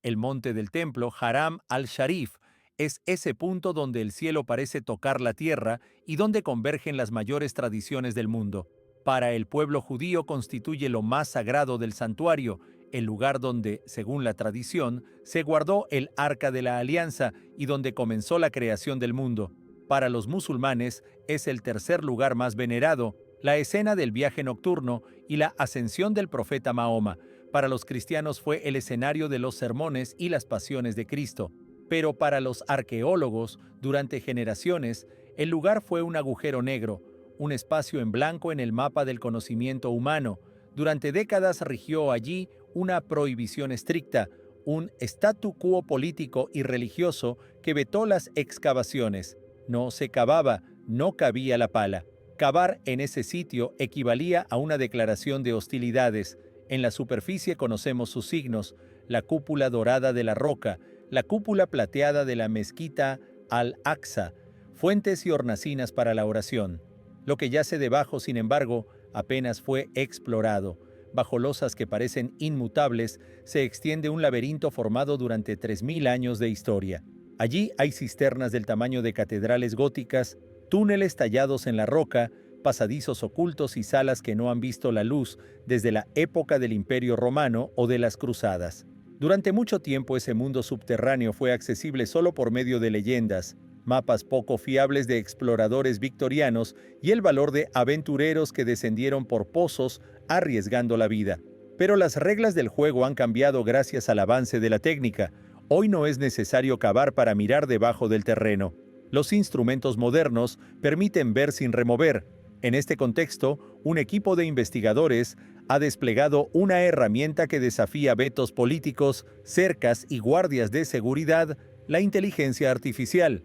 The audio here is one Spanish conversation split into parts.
El monte del templo, Haram al-Sharif, es ese punto donde el cielo parece tocar la tierra y donde convergen las mayores tradiciones del mundo. Para el pueblo judío constituye lo más sagrado del santuario, el lugar donde, según la tradición, se guardó el Arca de la Alianza y donde comenzó la creación del mundo. Para los musulmanes es el tercer lugar más venerado, la escena del viaje nocturno y la ascensión del profeta Mahoma. Para los cristianos fue el escenario de los sermones y las pasiones de Cristo. Pero para los arqueólogos, durante generaciones, el lugar fue un agujero negro, un espacio en blanco en el mapa del conocimiento humano. Durante décadas rigió allí una prohibición estricta, un statu quo político y religioso que vetó las excavaciones. No se cavaba, no cabía la pala. Cavar en ese sitio equivalía a una declaración de hostilidades. En la superficie conocemos sus signos: la cúpula dorada de la roca, la cúpula plateada de la mezquita Al-Aqsa, fuentes y hornacinas para la oración. Lo que yace debajo, sin embargo, apenas fue explorado. Bajo losas que parecen inmutables, se extiende un laberinto formado durante 3000 años de historia. Allí hay cisternas del tamaño de catedrales góticas, túneles tallados en la roca, pasadizos ocultos y salas que no han visto la luz desde la época del Imperio Romano o de las Cruzadas. Durante mucho tiempo ese mundo subterráneo fue accesible solo por medio de leyendas, mapas poco fiables de exploradores victorianos y el valor de aventureros que descendieron por pozos arriesgando la vida. Pero las reglas del juego han cambiado gracias al avance de la técnica. Hoy no es necesario cavar para mirar debajo del terreno. Los instrumentos modernos permiten ver sin remover. En este contexto, un equipo de investigadores ha desplegado una herramienta que desafía vetos políticos, cercas y guardias de seguridad: la inteligencia artificial.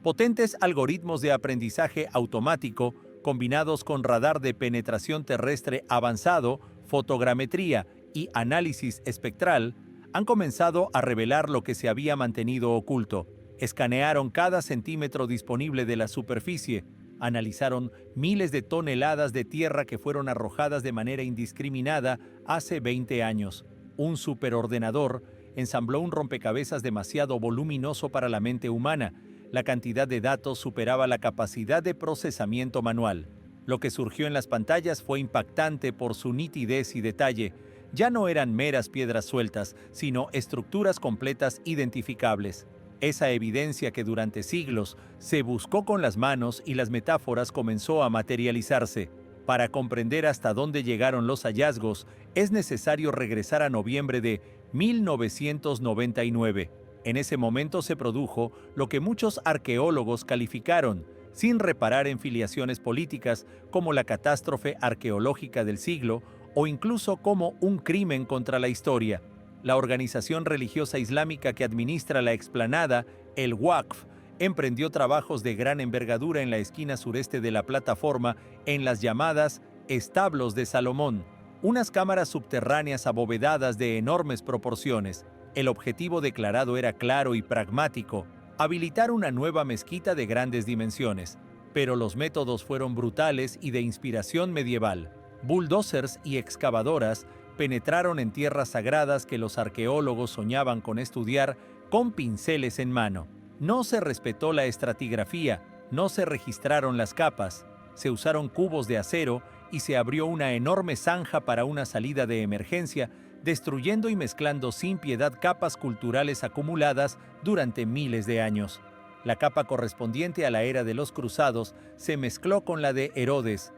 Potentes algoritmos de aprendizaje automático, combinados con radar de penetración terrestre avanzado, fotogrametría y análisis espectral, han comenzado a revelar lo que se había mantenido oculto. Escanearon cada centímetro disponible de la superficie, analizaron miles de toneladas de tierra que fueron arrojadas de manera indiscriminada hace 20 años. Un superordenador ensambló un rompecabezas demasiado voluminoso para la mente humana. La cantidad de datos superaba la capacidad de procesamiento manual. Lo que surgió en las pantallas fue impactante por su nitidez y detalle. Ya no eran meras piedras sueltas, sino estructuras completas identificables. Esa evidencia que durante siglos se buscó con las manos y las metáforas comenzó a materializarse. Para comprender hasta dónde llegaron los hallazgos, es necesario regresar a noviembre de 1999. En ese momento se produjo lo que muchos arqueólogos calificaron, sin reparar en filiaciones políticas, como la catástrofe arqueológica del siglo o incluso como un crimen contra la historia. La organización religiosa islámica que administra la explanada, el Waqf, emprendió trabajos de gran envergadura en la esquina sureste de la plataforma, en las llamadas establos de Salomón, unas cámaras subterráneas abovedadas de enormes proporciones. El objetivo declarado era claro y pragmático: habilitar una nueva mezquita de grandes dimensiones. Pero los métodos fueron brutales y de inspiración medieval. Bulldozers y excavadoras penetraron en tierras sagradas que los arqueólogos soñaban con estudiar con pinceles en mano. No se respetó la estratigrafía, no se registraron las capas, se usaron cubos de acero y se abrió una enorme zanja para una salida de emergencia, destruyendo y mezclando sin piedad capas culturales acumuladas durante miles de años. La capa correspondiente a la era de los cruzados se mezcló con la de Herodes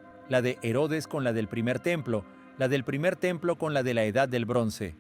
con la del primer templo, la del primer templo con la de la Edad del Bronce.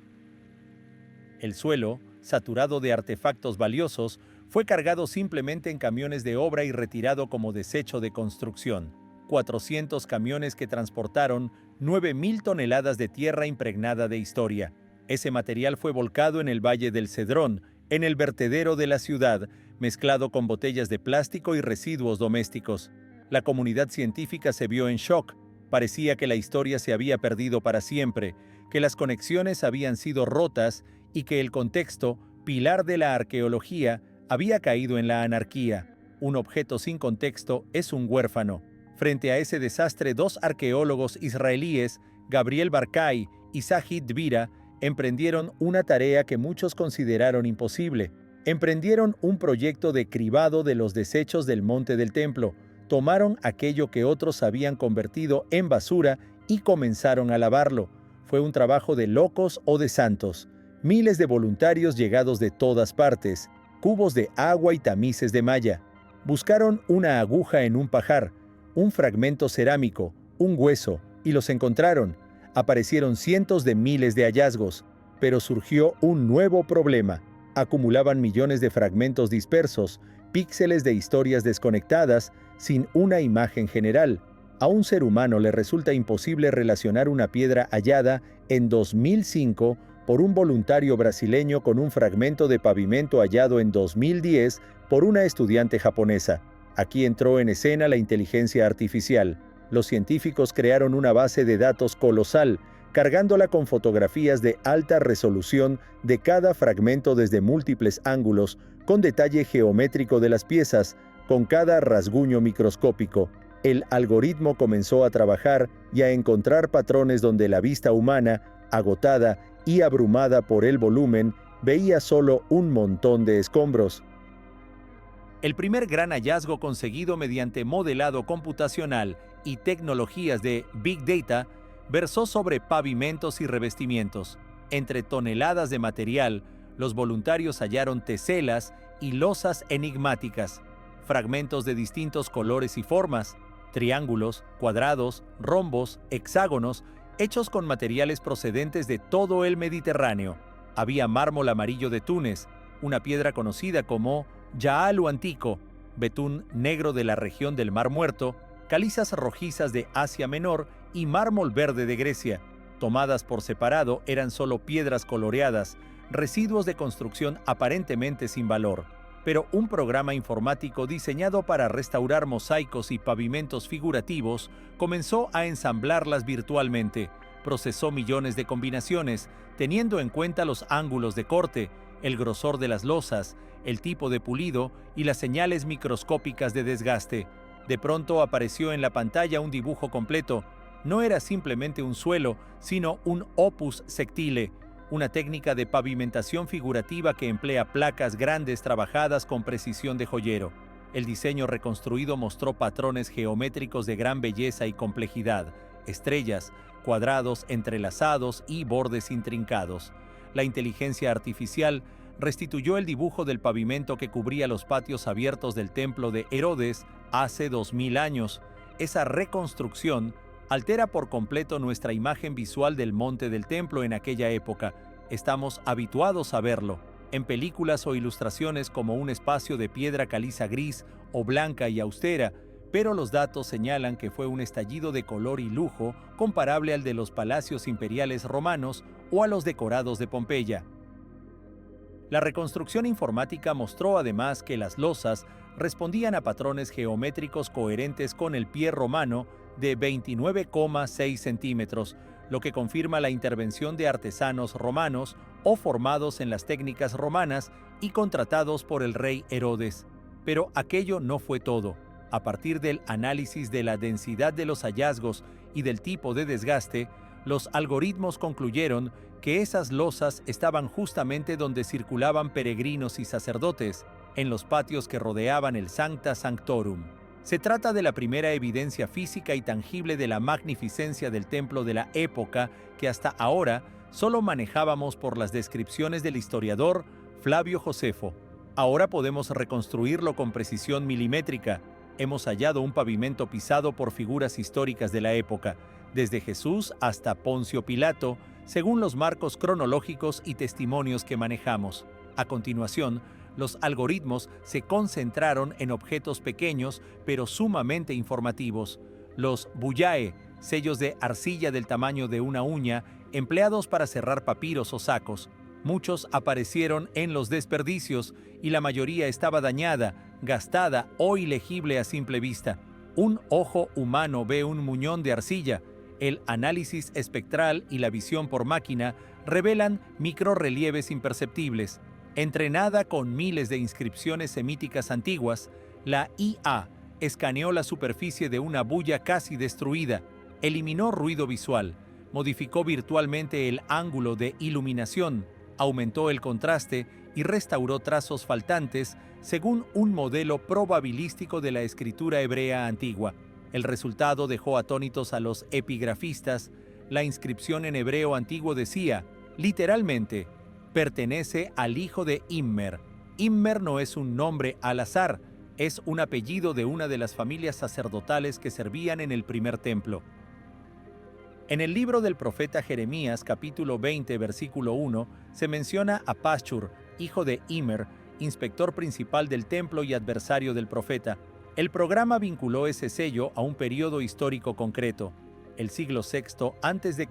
El suelo, saturado de artefactos valiosos, fue cargado simplemente en camiones de obra y retirado como desecho de construcción. 400 camiones que transportaron 9.000 toneladas de tierra impregnada de historia. Ese material fue volcado en el Valle del Cedrón, en el vertedero de la ciudad, mezclado con botellas de plástico y residuos domésticos. La comunidad científica se vio en shock. Parecía que la historia se había perdido para siempre, que las conexiones habían sido rotas y que el contexto, pilar de la arqueología, había caído en la anarquía. Un objeto sin contexto es un huérfano. Frente a ese desastre, dos arqueólogos israelíes, Gabriel Barkay y Sajid Dvira, emprendieron una tarea que muchos consideraron imposible. Emprendieron un proyecto de cribado de los desechos del monte del templo. Tomaron aquello que otros habían convertido en basura y comenzaron a lavarlo. Fue un trabajo de locos o de santos. Miles de voluntarios llegados de todas partes, cubos de agua y tamices de malla. Buscaron una aguja en un pajar, un fragmento cerámico, un hueso, y los encontraron. Aparecieron cientos de miles de hallazgos, pero surgió un nuevo problema. Acumulaban millones de fragmentos dispersos, píxeles de historias desconectadas, sin una imagen general. A un ser humano le resulta imposible relacionar una piedra hallada en 2005 por un voluntario brasileño con un fragmento de pavimento hallado en 2010 por una estudiante japonesa. Aquí entró en escena la inteligencia artificial. Los científicos crearon una base de datos colosal, cargándola con fotografías de alta resolución de cada fragmento desde múltiples ángulos, con detalle geométrico de las piezas, con cada rasguño microscópico. El algoritmo comenzó a trabajar y a encontrar patrones donde la vista humana, agotada y abrumada por el volumen, veía solo un montón de escombros. El primer gran hallazgo conseguido mediante modelado computacional y tecnologías de Big Data versó sobre pavimentos y revestimientos. Entre toneladas de material, los voluntarios hallaron teselas y losas enigmáticas, fragmentos de distintos colores y formas, triángulos, cuadrados, rombos, hexágonos, hechos con materiales procedentes de todo el Mediterráneo. Había mármol amarillo de Túnez, una piedra conocida como Yaalu Antico, betún negro de la región del Mar Muerto, calizas rojizas de Asia Menor y mármol verde de Grecia. Tomadas por separado eran solo piedras coloreadas, residuos de construcción aparentemente sin valor. Pero un programa informático diseñado para restaurar mosaicos y pavimentos figurativos comenzó a ensamblarlas virtualmente. Procesó millones de combinaciones, teniendo en cuenta los ángulos de corte, el grosor de las losas, el tipo de pulido y las señales microscópicas de desgaste. De pronto apareció en la pantalla un dibujo completo. No era simplemente un suelo, sino un opus sectile, una técnica de pavimentación figurativa que emplea placas grandes trabajadas con precisión de joyero. El diseño reconstruido mostró patrones geométricos de gran belleza y complejidad, estrellas, cuadrados entrelazados y bordes intrincados. La inteligencia artificial restituyó el dibujo del pavimento que cubría los patios abiertos del templo de Herodes hace 2000 años. Esa reconstrucción altera por completo nuestra imagen visual del monte del templo en aquella época. Estamos habituados a verlo en películas o ilustraciones como un espacio de piedra caliza gris o blanca y austera, pero los datos señalan que fue un estallido de color y lujo comparable al de los palacios imperiales romanos o a los decorados de Pompeya. La reconstrucción informática mostró además que las losas respondían a patrones geométricos coherentes con el pie romano de 29,6 centímetros, lo que confirma la intervención de artesanos romanos o formados en las técnicas romanas y contratados por el rey Herodes. Pero aquello no fue todo. A partir del análisis de la densidad de los hallazgos y del tipo de desgaste, los algoritmos concluyeron que esas losas estaban justamente donde circulaban peregrinos y sacerdotes, en los patios que rodeaban el Sancta Sanctorum. Se trata de la primera evidencia física y tangible de la magnificencia del templo de la época que hasta ahora solo manejábamos por las descripciones del historiador Flavio Josefo. Ahora podemos reconstruirlo con precisión milimétrica. Hemos hallado un pavimento pisado por figuras históricas de la época, desde Jesús hasta Poncio Pilato, según los marcos cronológicos y testimonios que manejamos. A continuación, los algoritmos se concentraron en objetos pequeños pero sumamente informativos. Los bullae, sellos de arcilla del tamaño de una uña, empleados para cerrar papiros o sacos. Muchos aparecieron en los desperdicios y la mayoría estaba dañada, gastada o ilegible a simple vista. Un ojo humano ve un muñón de arcilla. El análisis espectral y la visión por máquina revelan microrrelieves imperceptibles. Entrenada con miles de inscripciones semíticas antiguas, la IA escaneó la superficie de una bulla casi destruida, eliminó ruido visual, modificó virtualmente el ángulo de iluminación, aumentó el contraste y restauró trazos faltantes según un modelo probabilístico de la escritura hebrea antigua. El resultado dejó atónitos a los epigrafistas. La inscripción en hebreo antiguo decía, literalmente, pertenece al hijo de Immer. Immer no es un nombre al azar, es un apellido de una de las familias sacerdotales que servían en el primer templo. En el libro del profeta Jeremías, capítulo 20, versículo 1, se menciona a Paschur, hijo de Immer, inspector principal del templo y adversario del profeta. El programa vinculó ese sello a un periodo histórico concreto, el siglo VI a.C.,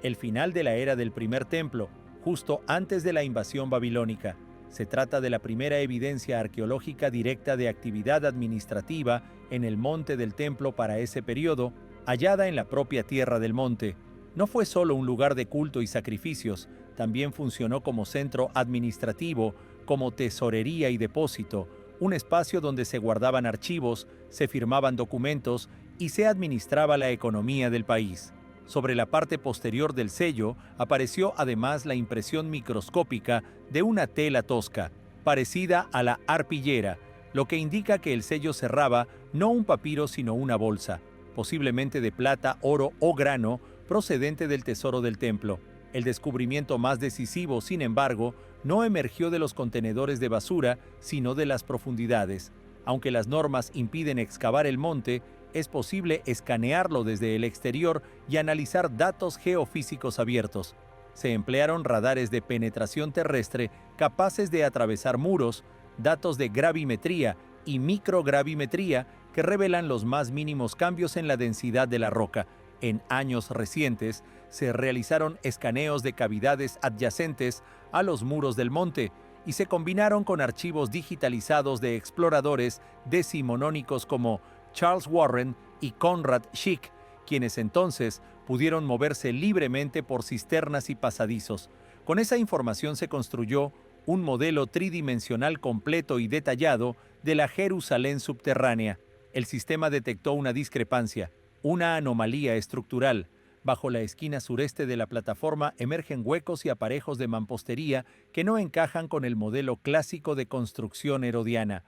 el final de la era del primer templo, justo antes de la invasión babilónica. Se trata de la primera evidencia arqueológica directa de actividad administrativa en el monte del templo para ese periodo, hallada en la propia tierra del monte. No fue solo un lugar de culto y sacrificios, también funcionó como centro administrativo, como tesorería y depósito, un espacio donde se guardaban archivos, se firmaban documentos y se administraba la economía del país. Sobre la parte posterior del sello apareció además la impresión microscópica de una tela tosca, parecida a la arpillera, lo que indica que el sello cerraba no un papiro sino una bolsa, posiblemente de plata, oro o grano, procedente del tesoro del templo. El descubrimiento más decisivo, sin embargo, no emergió de los contenedores de basura, sino de las profundidades. Aunque las normas impiden excavar el monte, es posible escanearlo desde el exterior y analizar datos geofísicos abiertos. Se emplearon radares de penetración terrestre capaces de atravesar muros, datos de gravimetría y microgravimetría que revelan los más mínimos cambios en la densidad de la roca. En años recientes, se realizaron escaneos de cavidades adyacentes a los muros del monte y se combinaron con archivos digitalizados de exploradores decimonónicos como Charles Warren y Conrad Schick, quienes entonces pudieron moverse libremente por cisternas y pasadizos. Con esa información se construyó un modelo tridimensional completo y detallado de la Jerusalén subterránea. El sistema detectó una discrepancia, una anomalía estructural. Bajo la esquina sureste de la plataforma emergen huecos y aparejos de mampostería que no encajan con el modelo clásico de construcción herodiana.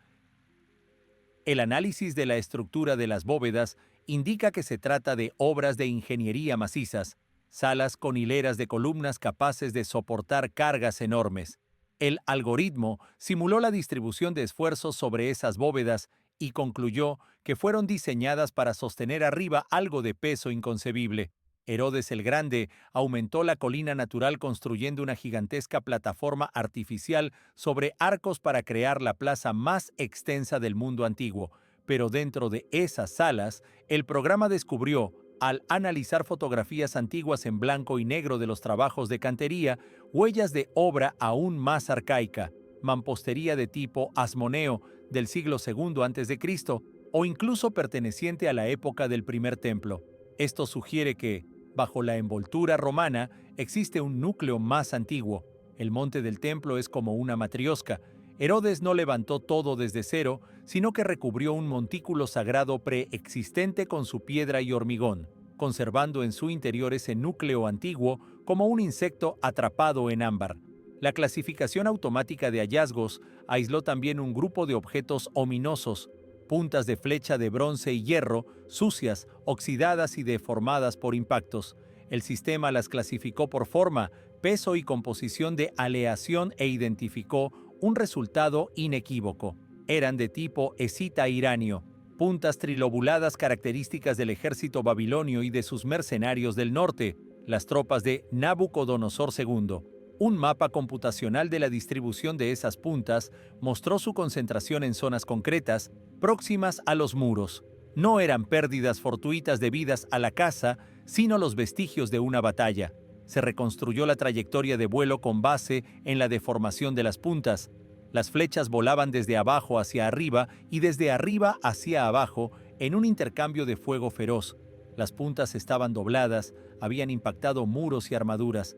El análisis de la estructura de las bóvedas indica que se trata de obras de ingeniería macizas, salas con hileras de columnas capaces de soportar cargas enormes. El algoritmo simuló la distribución de esfuerzos sobre esas bóvedas y concluyó que fueron diseñadas para sostener arriba algo de peso inconcebible. Herodes el Grande aumentó la colina natural construyendo una gigantesca plataforma artificial sobre arcos para crear la plaza más extensa del mundo antiguo. Pero dentro de esas salas, el programa descubrió, al analizar fotografías antiguas en blanco y negro de los trabajos de cantería, huellas de obra aún más arcaica, mampostería de tipo asmoneo del siglo II a.C. o incluso perteneciente a la época del primer templo. Esto sugiere que, bajo la envoltura romana, existe un núcleo más antiguo. El monte del templo es como una matriosca. Herodes no levantó todo desde cero, sino que recubrió un montículo sagrado preexistente con su piedra y hormigón, conservando en su interior ese núcleo antiguo como un insecto atrapado en ámbar. La clasificación automática de hallazgos aisló también un grupo de objetos ominosos, puntas de flecha de bronce y hierro, sucias, oxidadas y deformadas por impactos. El sistema las clasificó por forma, peso y composición de aleación e identificó un resultado inequívoco. Eran de tipo escita-iranio, puntas trilobuladas características del ejército babilonio y de sus mercenarios del norte, las tropas de Nabucodonosor II. Un mapa computacional de la distribución de esas puntas mostró su concentración en zonas concretas, próximas a los muros. No eran pérdidas fortuitas debidas a la caza, sino los vestigios de una batalla. Se reconstruyó la trayectoria de vuelo con base en la deformación de las puntas. Las flechas volaban desde abajo hacia arriba y desde arriba hacia abajo en un intercambio de fuego feroz. Las puntas estaban dobladas, habían impactado muros y armaduras.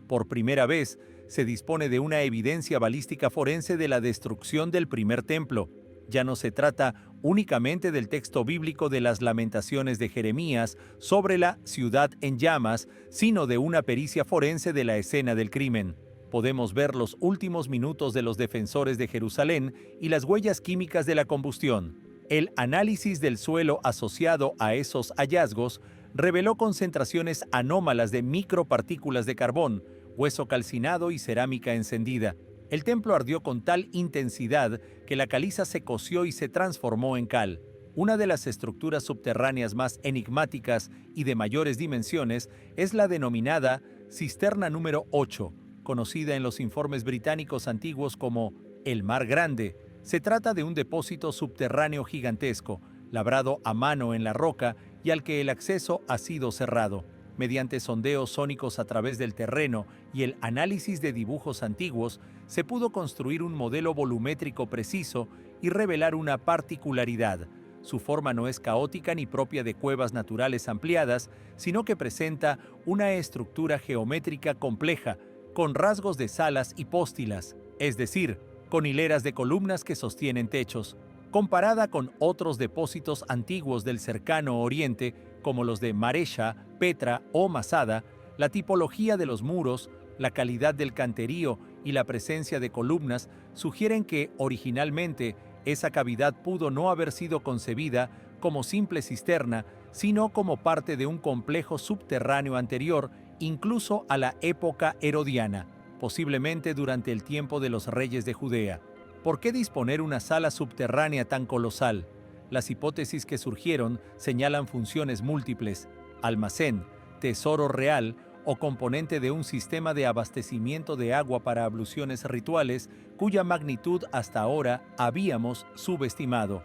Por primera vez, se dispone de una evidencia balística forense de la destrucción del primer templo. Ya no se trata únicamente del texto bíblico de las Lamentaciones de Jeremías sobre la ciudad en llamas, sino de una pericia forense de la escena del crimen. Podemos ver los últimos minutos de los defensores de Jerusalén y las huellas químicas de la combustión. El análisis del suelo asociado a esos hallazgos reveló concentraciones anómalas de micropartículas de carbón, hueso calcinado y cerámica encendida. El templo ardió con tal intensidad que la caliza se coció y se transformó en cal. Una de las estructuras subterráneas más enigmáticas y de mayores dimensiones es la denominada cisterna número 8, conocida en los informes británicos antiguos como el Mar Grande. Se trata de un depósito subterráneo gigantesco, labrado a mano en la roca y al que el acceso ha sido cerrado. Mediante sondeos sónicos a través del terreno y el análisis de dibujos antiguos, se pudo construir un modelo volumétrico preciso y revelar una particularidad. Su forma no es caótica ni propia de cuevas naturales ampliadas, sino que presenta una estructura geométrica compleja, con rasgos de salas y póstilas, es decir, con hileras de columnas que sostienen techos. Comparada con otros depósitos antiguos del cercano Oriente, como los de Maresha, Petra o Masada, la tipología de los muros, la calidad del canterío y la presencia de columnas sugieren que, originalmente, esa cavidad pudo no haber sido concebida como simple cisterna, sino como parte de un complejo subterráneo anterior, incluso a la época herodiana, posiblemente durante el tiempo de los reyes de Judea. ¿Por qué disponer una sala subterránea tan colosal? Las hipótesis que surgieron señalan funciones múltiples: almacén, tesoro real o componente de un sistema de abastecimiento de agua para abluciones rituales cuya magnitud hasta ahora habíamos subestimado.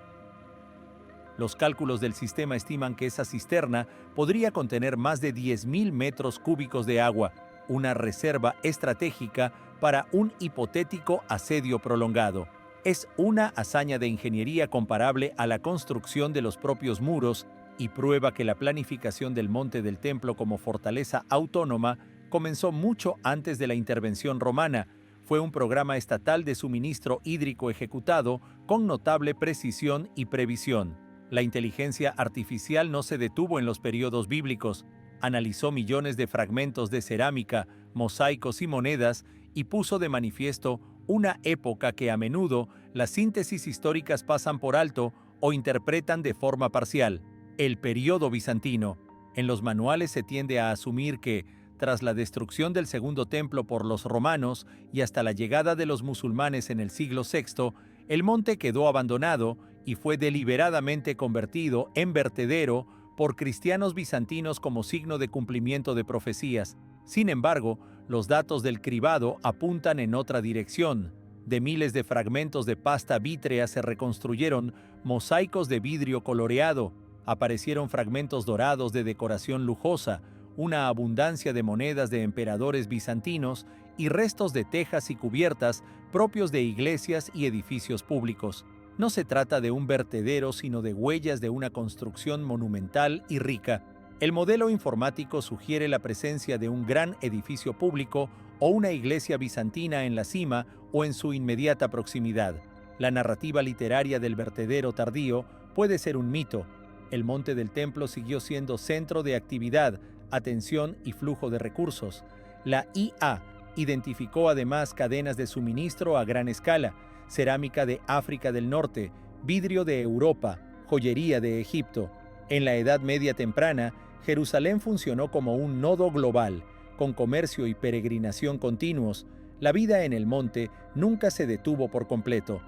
Los cálculos del sistema estiman que esa cisterna podría contener más de 10.000 metros cúbicos de agua, una reserva estratégica para un hipotético asedio prolongado. Es una hazaña de ingeniería comparable a la construcción de los propios muros y prueba que la planificación del monte del templo como fortaleza autónoma comenzó mucho antes de la intervención romana. Fue un programa estatal de suministro hídrico ejecutado con notable precisión y previsión. La inteligencia artificial no se detuvo en los periodos bíblicos. Analizó millones de fragmentos de cerámica, mosaicos y monedas y puso de manifiesto una época que a menudo las síntesis históricas pasan por alto o interpretan de forma parcial: el período bizantino. En los manuales se tiende a asumir que, tras la destrucción del Segundo Templo por los romanos y hasta la llegada de los musulmanes en el siglo VI, el monte quedó abandonado y fue deliberadamente convertido en vertedero por cristianos bizantinos como signo de cumplimiento de profecías. Sin embargo, los datos del cribado apuntan en otra dirección. De miles de fragmentos de pasta vítrea se reconstruyeron mosaicos de vidrio coloreado, aparecieron fragmentos dorados de decoración lujosa, una abundancia de monedas de emperadores bizantinos y restos de tejas y cubiertas propios de iglesias y edificios públicos. No se trata de un vertedero, sino de huellas de una construcción monumental y rica. El modelo informático sugiere la presencia de un gran edificio público o una iglesia bizantina en la cima o en su inmediata proximidad. La narrativa literaria del vertedero tardío puede ser un mito. El monte del templo siguió siendo centro de actividad, atención y flujo de recursos. La IA identificó además cadenas de suministro a gran escala, cerámica de África del Norte, vidrio de Europa, joyería de Egipto. En la Edad Media temprana, Jerusalén funcionó como un nodo global, con comercio y peregrinación continuos. La vida en el monte nunca se detuvo por completo.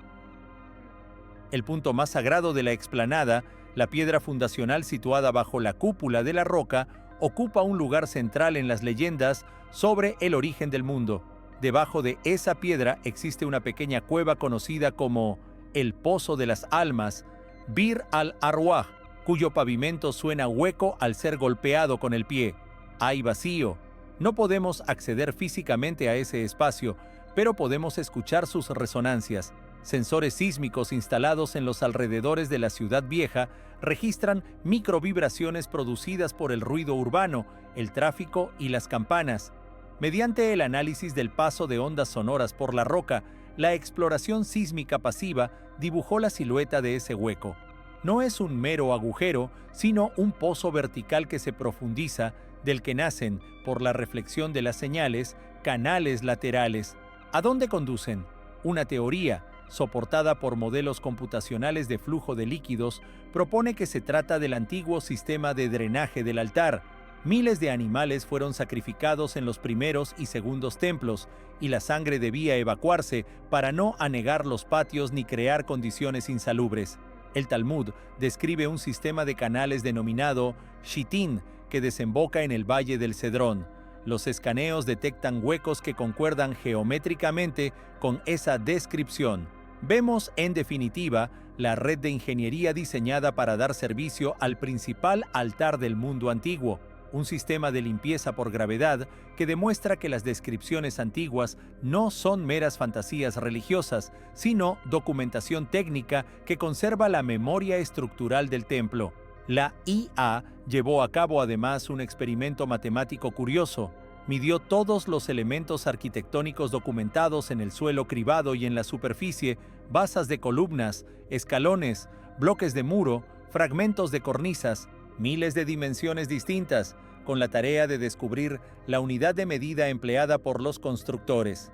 El punto más sagrado de la explanada, la piedra fundacional situada bajo la cúpula de la roca, ocupa un lugar central en las leyendas sobre el origen del mundo. Debajo de esa piedra existe una pequeña cueva conocida como el Pozo de las Almas, Bir al-Arwah, cuyo pavimento suena hueco al ser golpeado con el pie. Hay vacío. No podemos acceder físicamente a ese espacio, pero podemos escuchar sus resonancias. Sensores sísmicos instalados en los alrededores de la ciudad vieja registran microvibraciones producidas por el ruido urbano, el tráfico y las campanas. Mediante el análisis del paso de ondas sonoras por la roca, la exploración sísmica pasiva dibujó la silueta de ese hueco. no es un mero agujero, sino un pozo vertical que se profundiza, del que nacen, por la reflexión de las señales, canales laterales. ¿A dónde conducen? Una teoría, soportada por modelos computacionales de flujo de líquidos, propone que se trata del antiguo sistema de drenaje del altar. Miles de animales fueron sacrificados en los primeros y segundos templos, y la sangre debía evacuarse para no anegar los patios ni crear condiciones insalubres. El Talmud describe un sistema de canales denominado Shittin, que desemboca en el valle del Cedrón. Los escaneos detectan huecos que concuerdan geométricamente con esa descripción. Vemos, en definitiva, la red de ingeniería diseñada para dar servicio al principal altar del mundo antiguo, un sistema de limpieza por gravedad que demuestra que las descripciones antiguas no son meras fantasías religiosas, sino documentación técnica que conserva la memoria estructural del templo. La IA llevó a cabo además un experimento matemático curioso. Midió todos los elementos arquitectónicos documentados en el suelo cribado y en la superficie, basas de columnas, escalones, bloques de muro, fragmentos de cornisas, miles de dimensiones distintas, con la tarea de descubrir la unidad de medida empleada por los constructores.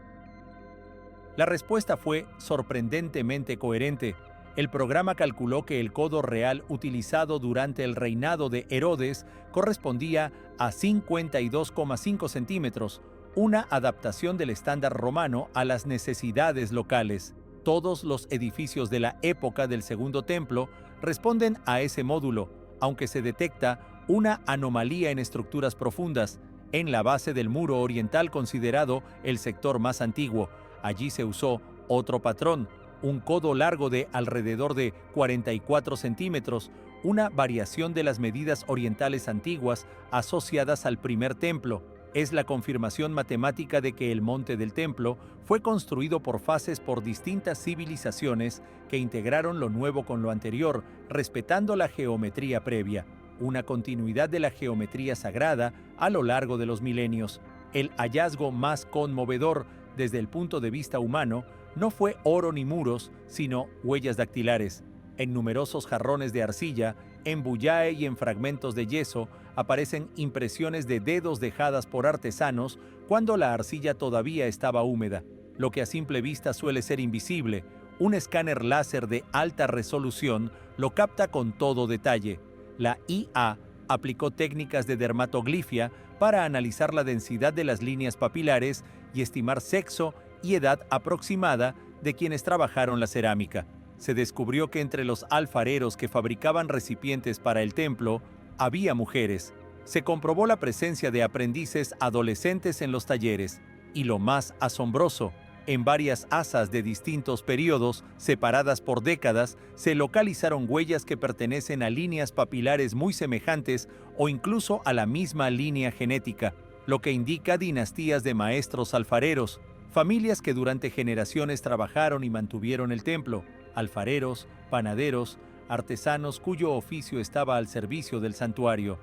La respuesta fue sorprendentemente coherente. El programa calculó que el codo real utilizado durante el reinado de Herodes correspondía a 52,5 centímetros, una adaptación del estándar romano a las necesidades locales. Todos los edificios de la época del Segundo Templo responden a ese módulo, aunque se detecta una anomalía en estructuras profundas, en la base del muro oriental considerado el sector más antiguo. Allí se usó otro patrón, un codo largo de alrededor de 44 centímetros, una variación de las medidas orientales antiguas asociadas al primer templo. Es la confirmación matemática de que el monte del templo fue construido por fases por distintas civilizaciones que integraron lo nuevo con lo anterior, respetando la geometría previa, una continuidad de la geometría sagrada a lo largo de los milenios. El hallazgo más conmovedor desde el punto de vista humano no fue oro ni muros, sino huellas dactilares. En numerosos jarrones de arcilla, en bullae y en fragmentos de yeso, aparecen impresiones de dedos dejadas por artesanos cuando la arcilla todavía estaba húmeda. Lo que a simple vista suele ser invisible, un escáner láser de alta resolución lo capta con todo detalle. La IA aplicó técnicas de dermatoglifia para analizar la densidad de las líneas papilares y estimar sexo y edad aproximada de quienes trabajaron la cerámica. Se descubrió que entre los alfareros que fabricaban recipientes para el templo había mujeres. Se comprobó la presencia de aprendices adolescentes en los talleres. Y lo más asombroso, en varias asas de distintos periodos, separadas por décadas, se localizaron huellas que pertenecen a líneas papilares muy semejantes o incluso a la misma línea genética, lo que indica dinastías de maestros alfareros, familias que durante generaciones trabajaron y mantuvieron el templo, alfareros, panaderos, artesanos cuyo oficio estaba al servicio del santuario.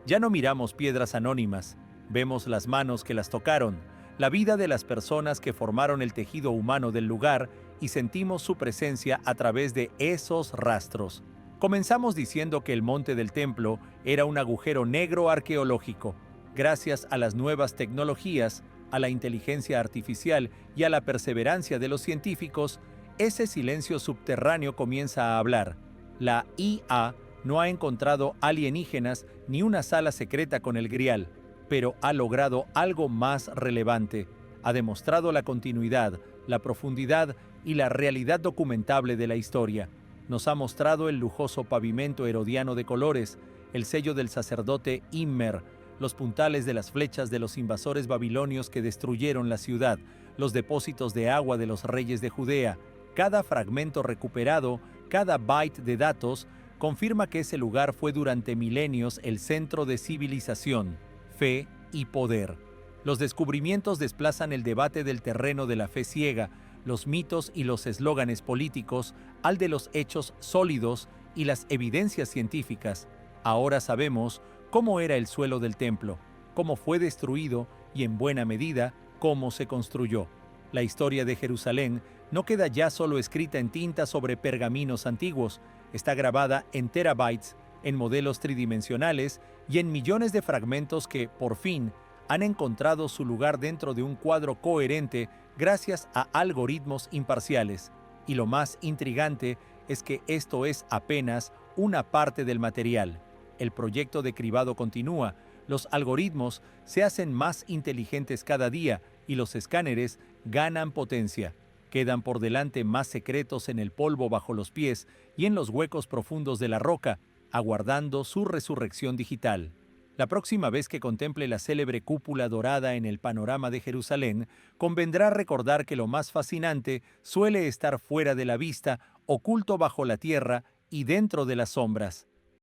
Ya no miramos piedras anónimas, vemos las manos que las tocaron, la vida de las personas que formaron el tejido humano del lugar y sentimos su presencia a través de esos rastros. Comenzamos diciendo que el monte del templo era un agujero negro arqueológico. Gracias a las nuevas tecnologías, a la inteligencia artificial y a la perseverancia de los científicos, ese silencio subterráneo comienza a hablar. La IA no ha encontrado alienígenas ni una sala secreta con el grial, pero ha logrado algo más relevante. Ha demostrado la continuidad, la profundidad y la realidad documentable de la historia. Nos ha mostrado el lujoso pavimento herodiano de colores, el sello del sacerdote Immer, los puntales de las flechas de los invasores babilonios que destruyeron la ciudad, los depósitos de agua de los reyes de Judea. Cada fragmento recuperado, cada byte de datos, confirma que ese lugar fue durante milenios el centro de civilización, fe y poder. Los descubrimientos desplazan el debate del terreno de la fe ciega, los mitos y los eslóganes políticos, al de los hechos sólidos y las evidencias científicas. Ahora sabemos cómo era el suelo del templo, cómo fue destruido y, en buena medida, cómo se construyó. La historia de Jerusalén no queda ya solo escrita en tinta sobre pergaminos antiguos, está grabada en terabytes, en modelos tridimensionales y en millones de fragmentos que, por fin, han encontrado su lugar dentro de un cuadro coherente gracias a algoritmos imparciales. Y lo más intrigante es que esto es apenas una parte del material. El proyecto de cribado continúa, los algoritmos se hacen más inteligentes cada día y los escáneres ganan potencia. Quedan por delante más secretos en el polvo bajo los pies y en los huecos profundos de la roca, aguardando su resurrección digital. La próxima vez que contemple la célebre cúpula dorada en el panorama de Jerusalén, convendrá recordar que lo más fascinante suele estar fuera de la vista, oculto bajo la tierra y dentro de las sombras.